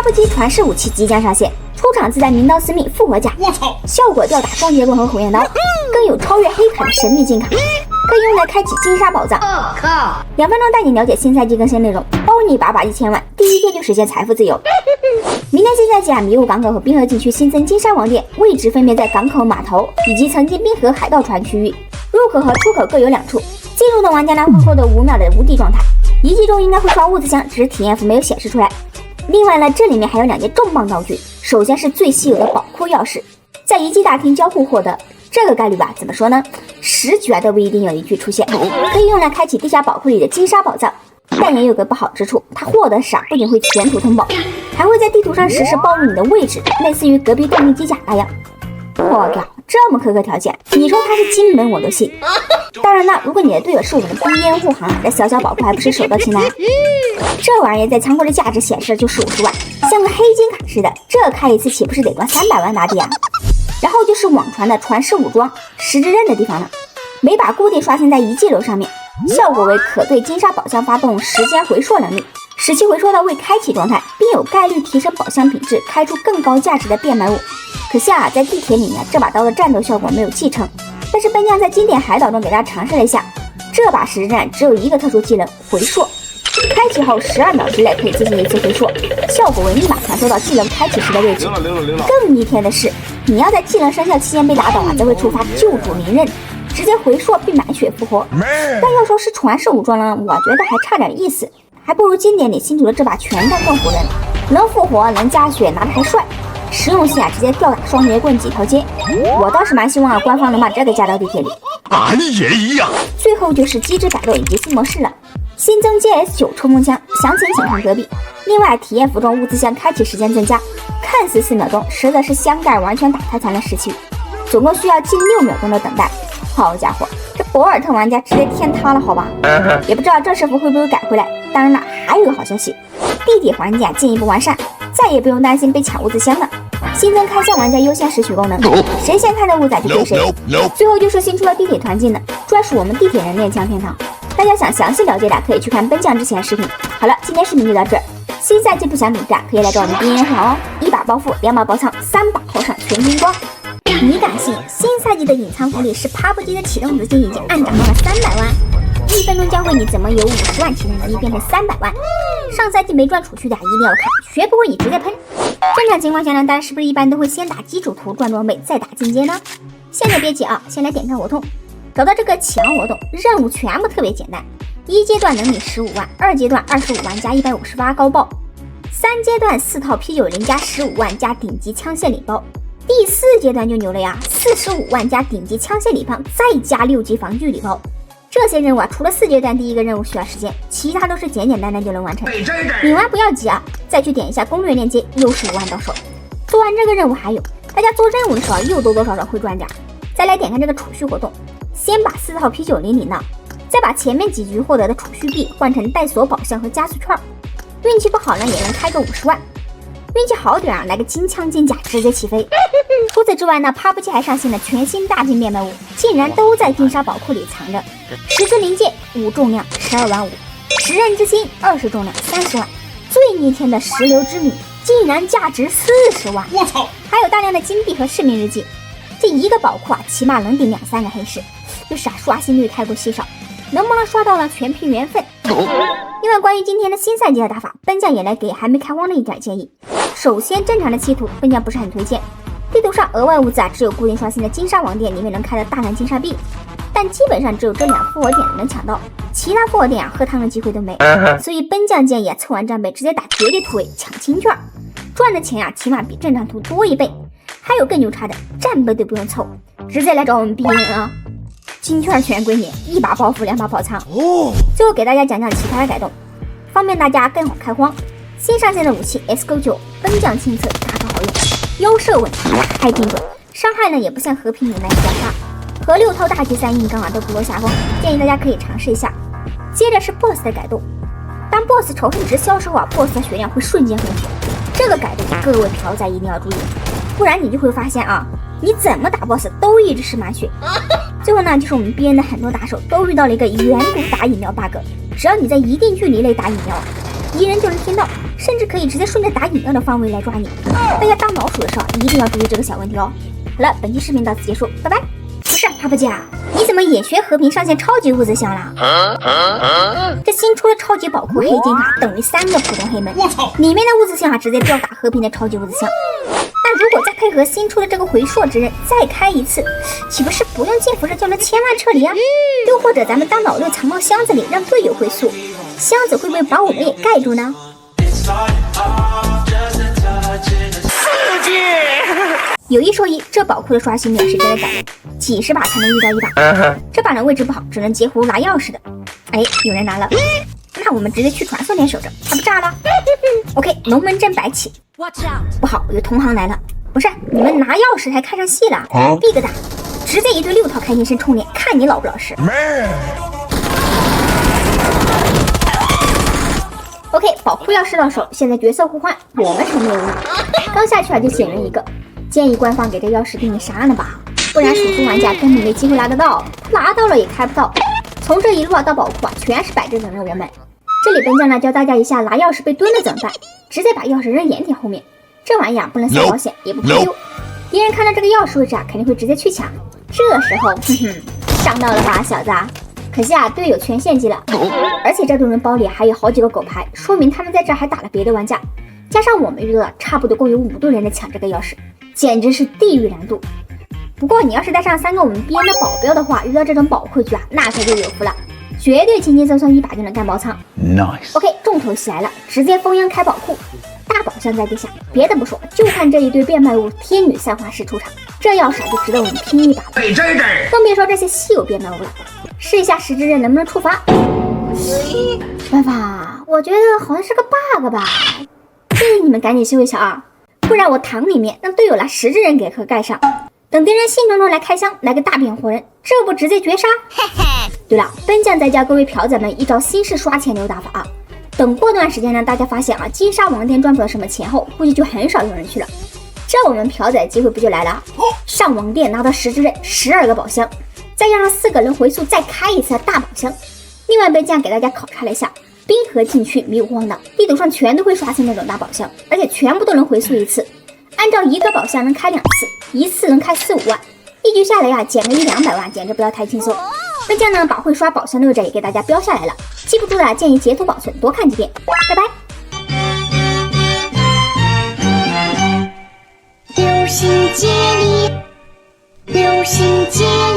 PUBG 传世武器即将上线，出场自带名刀私密复活甲，我操，效果吊打双截棍和火焰刀，更有超越黑卡的神秘金卡，可以用来开启金沙宝藏。靠！2分钟带你了解新赛季更新内容，包你把1000万，第一天就实现财富自由。明年新赛季迷雾港口和滨河禁区新增金沙王殿，位置分别在港口码头以及曾经滨河海盗船区域，入口和出口各有2处。进入的玩家呢会获得5秒的无敌状态，一季中应该会刷物资箱，只是体验服没有显示出来。另外呢，这里面还有2件重磅道具，首先是最稀有的宝库钥匙，在遗迹大厅交互获得，这个概率吧，怎么说呢？10局都不一定有1局出现，可以用来开启地下宝库里的金沙宝藏。但也有个不好之处，它获得时不仅会全图通报，还会在地图上实时暴露你的位置，类似于隔壁动力机甲那样。我靠，这么苛刻条件，你说它是金门我都信。当然了，如果你的队友是我们的逼烟护航，这小小宝库还不是手到擒来？这玩意在仓库的价值显示就是50万，像个黑金卡似的，这开一次岂不是得赚300万大币啊？然后就是网传的传世武装十字刃的地方了，每把固定刷新在遗迹楼上面，效果为可对金沙宝箱发动时间回溯能力，使其回溯到未开启状态，并有概率提升宝箱品质，开出更高价值的变卖物。可惜啊，在地铁里面这把刀的战斗效果没有继承，但是奔将在经典海岛中给大家尝试了一下，这把实战只有一个特殊技能回溯，开启后12秒之内可以进行一次回溯，效果为立马传送到技能开启时的位置。更逆天的是，你要在技能生效期间被打倒则会触发救主灵刃，直接回溯并满血复活。但要说是传世武装呢，我觉得还差点意思，还不如经典里新出的这把拳弹更唬人，能复活能加血，拿得还帅，实用性直接吊打双截棍几条街。我倒是蛮希望官方能把这个加到地铁里。俺也呀。最后就是机制改动以及新模式了，新增 GS9 冲锋枪，详情请看隔壁。另外体验服中物资箱开启时间增加，看似4秒钟，实则是箱盖完全打开才能拾取，总共需要近6秒钟的等待。好家伙，这博尔特玩家直接天塌了好吧？也不知道正式服会不会改回来。当然了，还有个好消息，地铁环境进一步完善，再也不用担心被抢物资箱了。新增开箱玩家优先拾取功能，谁先看到物仔就归谁。最后就是新出了地铁团进的，专属我们地铁人练枪天堂。大家想详细了解的可以去看奔将之前的视频。好了，今天视频就到这儿。新赛季不想领战，可以来找我们冰烟护航哦，1把暴富，2把爆仓，3把豪上全金光。你敢信新赛季的隐藏福利是 PUBG 的启动资金已经暗涨到了300万？1分钟教会你怎么由50万启动资金变成300万。上赛季没赚储蓄的一定要看，学不会你直接喷。正常情况下呢，大家是不是一般都会先打基础图赚装备，再打进阶呢？现在别急啊，先来点看活动，找到这个启昂活动，任务全部特别简单。1阶段能领15万，2阶段25万加150发高爆，3阶段4套 P90加15万加顶级枪械礼包，第4阶段就牛了呀，45万加顶级枪械礼包，再加6级防具礼包。这些任务除了4阶段第一个任务需要时间，其他都是简简单单就能完成。领完不要急啊，再去点一下攻略链接，又15万到手。做完这个任务还有，大家做任务的时候又多多少少会赚点。再来点看这个储蓄活动，先把4套 P90领到，再把前面几局获得的储蓄币换成带锁宝箱和加速券，运气不好呢也能开个50万。运气好点来个金枪金甲直接起飞。除此之外呢，PUBG还上线了全新大金变卖物，竟然都在金沙宝库里藏着。10只灵界5重量12万5，10刃之心20重量30万，最逆天的石榴之米竟然价值40万！我操！还有大量的金币和市民日记，这一个宝库起码能顶2-3个黑市，就是刷新率太过稀少，能不能刷到了全凭缘分。另外关于今天的新赛季的打法，奔将也来给还没开荒的一点建议。首先正常的期图奔将不是很推荐，地图上额外物资只有固定刷新的金沙王殿里面能开的大量金沙币，但基本上只有这2复活点能抢到，其他复活点喝汤的机会都没。所以奔将建议凑完战备直接打绝地突围抢金券，赚的钱起码比正常图多1倍。还有更牛叉的，战备都不用凑，直接来找我们逼人啊！金券全归你，1把暴富2把爆仓。最后给大家讲讲其他的改动，方便大家更好开荒。新上线的武器 S99 奔将亲测大法好用，腰射稳太精准，伤害呢也不像和平里那样差，和6套大狙3硬刚都不落下风，建议大家可以尝试一下。接着是 BOSS 的改动，当 BOSS 仇恨值消失后，BOSS 的血量会瞬间回血，这个改动各位嫖仔一定要注意，不然你就会发现啊，你怎么打 BOSS 都一直是满血。最后呢，就是我们 BN 的很多打手都遇到了一个远古打饮料 bug， 只要你在一定距离内打饮料，敌人就能听到，甚至可以直接顺着打饮料的方位来抓你。大家当老鼠的时候一定要注意这个小问题哦。好了，本期视频到此结束，拜拜。不是帕帕姐，你怎么也学和平上线超级物资箱了？这新出的超级宝库黑金卡等于3个普通黑门，我操！里面的物资箱直接吊打和平的超级物资箱。那如果再配合新出的这个回溯之刃再开一次，岂不是不用进辐射就能千万撤离啊？又或者咱们当老六藏到箱子里让队友回溯，箱子会不会把我们也盖住呢？有一说一，这宝库的刷新率是真的感人，几十把才能遇到一把。这把的位置不好，只能截葫芦拿钥匙的。哎，有人拿了，那我们直接去传送点守着，它不炸了。OK， 龙门阵摆起。不好，有同行来了。不是，你们拿钥匙还看上戏了？闭个大，直接一对6套开心身冲脸，看你老不老实。OK， 宝库钥匙到手，现在角色互换，我们成猎物。刚下去就捡人一个。建议官方给这钥匙定义啥了吧，不然属猪玩家根本没机会拿得到，拿到了也开不到。从这一路到宝库全是摆着等着我们。这里本将呢教大家一下拿钥匙被蹲了怎么办，直接把钥匙扔掩体后面，这玩意不能送保险，也不会丢。敌人看到这个钥匙位置肯定会直接去抢，这时候上到了吧小子，可惜队友全献祭了，而且这顿人包里还有好几个狗牌，说明他们在这还打了别的玩家，加上我们遇到了差不多共有5队人在抢这个钥匙。简直是地狱难度。不过你要是带上3个我们编的保镖的话，遇到这种宝库局那可就有福了，绝对轻轻松松一把就能干包仓。Nice。OK， 重头戏来了，直接封央开宝库，大宝箱在地下，别的不说，就看这一堆变卖物天女散花石出场，这钥匙就值得我们拼一把了。更别说这些稀有变卖物了，试一下石之刃能不能触发。办法，我觉得好像是个 bug 吧，建议你们赶紧修一下啊。不然我躺里面让队友拿石之刃给盒盖上，等敌人兴冲冲来开箱，来个大变活人，这不直接绝杀？对了，本将再教各位嫖仔们一招新式刷钱流打法啊！等过段时间呢，大家发现金沙王店赚不了什么钱后，估计就很少有人去了。这我们嫖仔机会不就来了？上王店拿到石之刃12个宝箱，再加上4个人回溯，再开一次大宝箱。另外本将给大家考察了一下。冰河禁区迷雾荒岛，地图上全都会刷新那种大宝箱，而且全部都能回溯一次。按照1个宝箱能开2次，一次能开4、5万，一局下来捡个100-200万，简直不要太轻松。本将呢把会刷宝箱的位置也给大家标下来了，记不住的建议截图保存，多看几遍。拜拜。流星接力，流星接力。